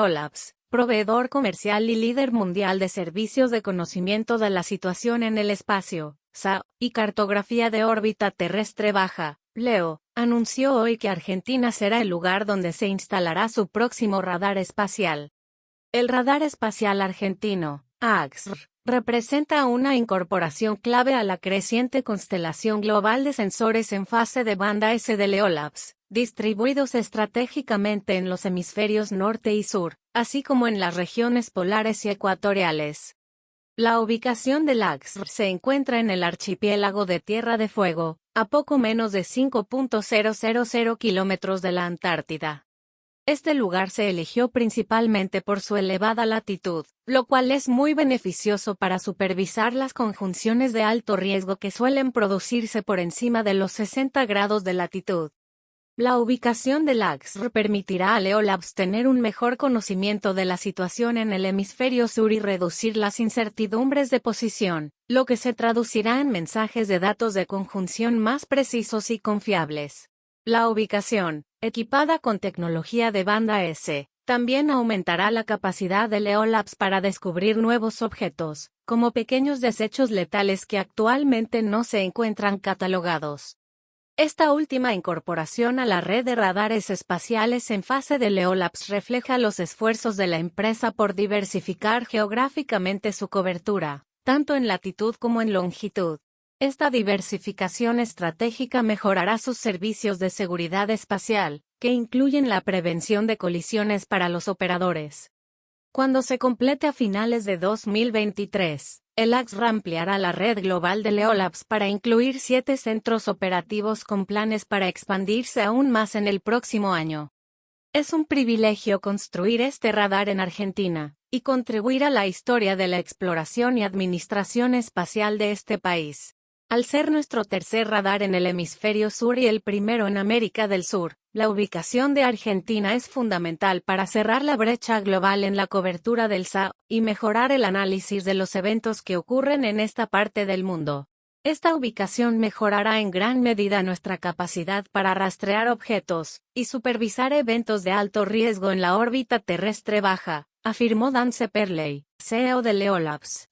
Leolabs, proveedor comercial y líder mundial de servicios de conocimiento de la situación en el espacio, SAO, y cartografía de órbita terrestre baja, LEO, anunció hoy que Argentina será el lugar donde se instalará su próximo radar espacial. El radar espacial argentino, AXR, representa una incorporación clave a la creciente constelación global de sensores en fase de banda S de Leolabs, distribuidos estratégicamente en los hemisferios norte y sur, así como en las regiones polares y ecuatoriales. La ubicación del AXR se encuentra en el archipiélago de Tierra de Fuego, a poco menos de 5.000 kilómetros de la Antártida. Este lugar se eligió principalmente por su elevada latitud, lo cual es muy beneficioso para supervisar las conjunciones de alto riesgo que suelen producirse por encima de los 60 grados de latitud. La ubicación del AXR permitirá a Leolabs tener un mejor conocimiento de la situación en el hemisferio sur y reducir las incertidumbres de posición, lo que se traducirá en mensajes de datos de conjunción más precisos y confiables. La ubicación, equipada con tecnología de banda S, también aumentará la capacidad de Leolabs para descubrir nuevos objetos, como pequeños desechos letales que actualmente no se encuentran catalogados. Esta última incorporación a la red de radares espaciales en fase de Leolabs refleja los esfuerzos de la empresa por diversificar geográficamente su cobertura, tanto en latitud como en longitud. Esta diversificación estratégica mejorará sus servicios de seguridad espacial, que incluyen la prevención de colisiones para los operadores. Cuando se complete a finales de 2023, el AXR ampliará la red global de Leolabs para incluir 7 centros operativos con planes para expandirse aún más en el próximo año. Es un privilegio construir este radar en Argentina, y contribuir a la historia de la exploración y administración espacial de este país. Al ser nuestro tercer radar en el hemisferio sur y el primero en América del Sur, la ubicación de Argentina es fundamental para cerrar la brecha global en la cobertura del SAO y mejorar el análisis de los eventos que ocurren en esta parte del mundo. Esta ubicación mejorará en gran medida nuestra capacidad para rastrear objetos y supervisar eventos de alto riesgo en la órbita terrestre baja, afirmó Dan Sepperley, CEO de Leolabs.